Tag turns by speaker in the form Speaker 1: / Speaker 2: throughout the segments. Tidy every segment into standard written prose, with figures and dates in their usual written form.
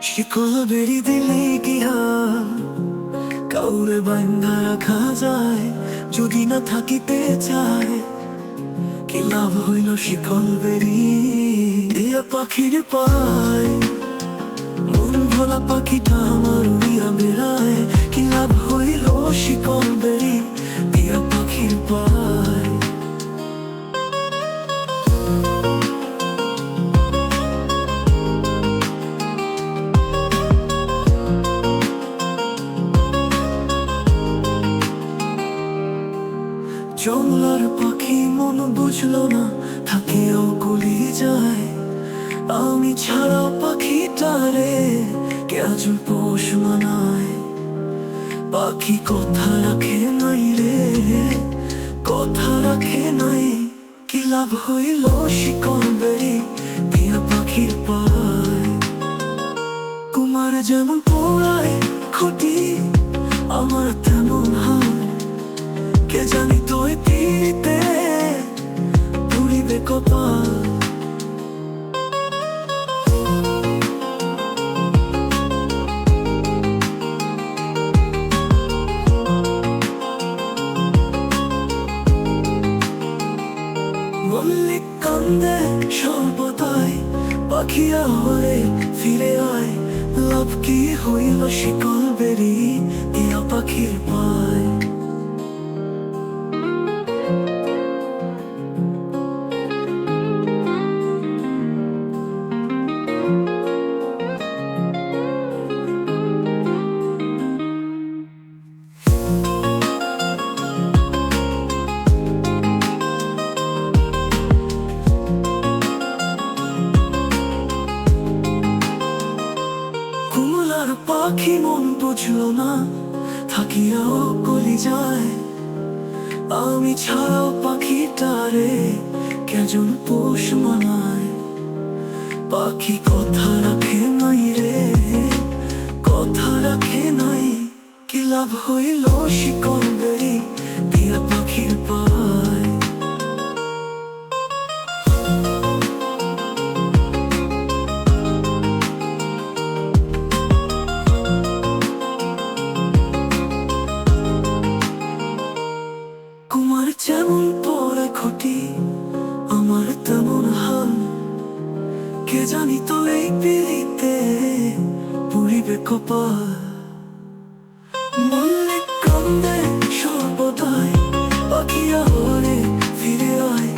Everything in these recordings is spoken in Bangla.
Speaker 1: শিকল বেরি দিলে কি হাল, কাউরে বান্ধা রাখা যায় যদি না থাকিতে চায়। কি লাভ হইল শিকল বেরি দিয়া পাখির পায়, মন ভোলা পাখিটা আমার উড়িয়া বেড়ায়। কি লাভ হইল শিকল বেরি দিয়া পাখির পায়। জংলার পাখি মন বুঝলো না, থাকিও গুলি যায়। আমি ছাড়া পাখিটারে কে আজ পোষ মানায়। পাখি কথা রাখে নাই রে, কথা রাখে নাই। কি লাভ হইল শিকল বেরি দিয়া পাখির পায়। কুমার যেমন পোড়ায় খুঁটি, আমার তেমন হাল। কে জানি তোই পিতে পুরিবে কপাল। মল্লিক কান্দে সর্বদাই, পাখিয়া হয়ে ফিরে আয়। লাভ কি হইল শিকল বেরি দিয়া পাখির পায়। কুমলার পাখি মন বুঝলো না, থাকিয়াও গলি যায়। আমি ছাড়াও পাখিটারে কেজন পোষ মানায়। পাখি কথা রাখে নাই রে, কথা রাখে নাই। কি লাভ হইল শিকল বেরি দিয়া পাখির পায়। কুমার যেমন পরে খুঁটি, আমার তেমন হাল। কে জানি তো এই পিড়িতে পুরিবে কপাল। মল্লিক কান্দে সর্বদাই, পাখিয়া হরে ফিরে আয়।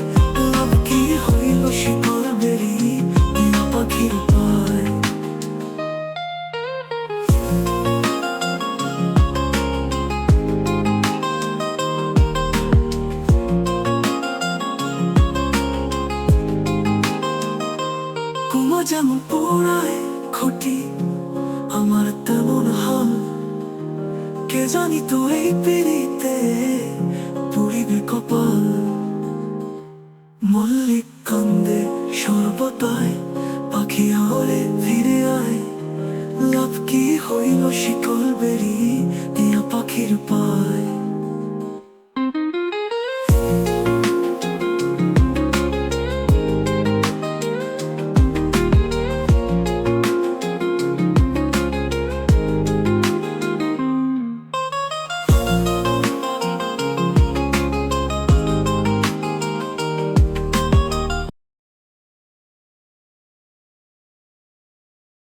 Speaker 1: লাভ কি হইল শিকল বেরি দিয়া পাখির পায়। কুমার যেমন পোড়ায় খুঁটি, আমার তেমন হাল। কে জানি তো এই পিড়িতে পুরিবে কপাল। মল্লিক কান্দে সর্বদাই, পাখিয়া হলে ফিরে আয়। লাভ কি হইল শিকল বেরি দিয়া পাখির পায়।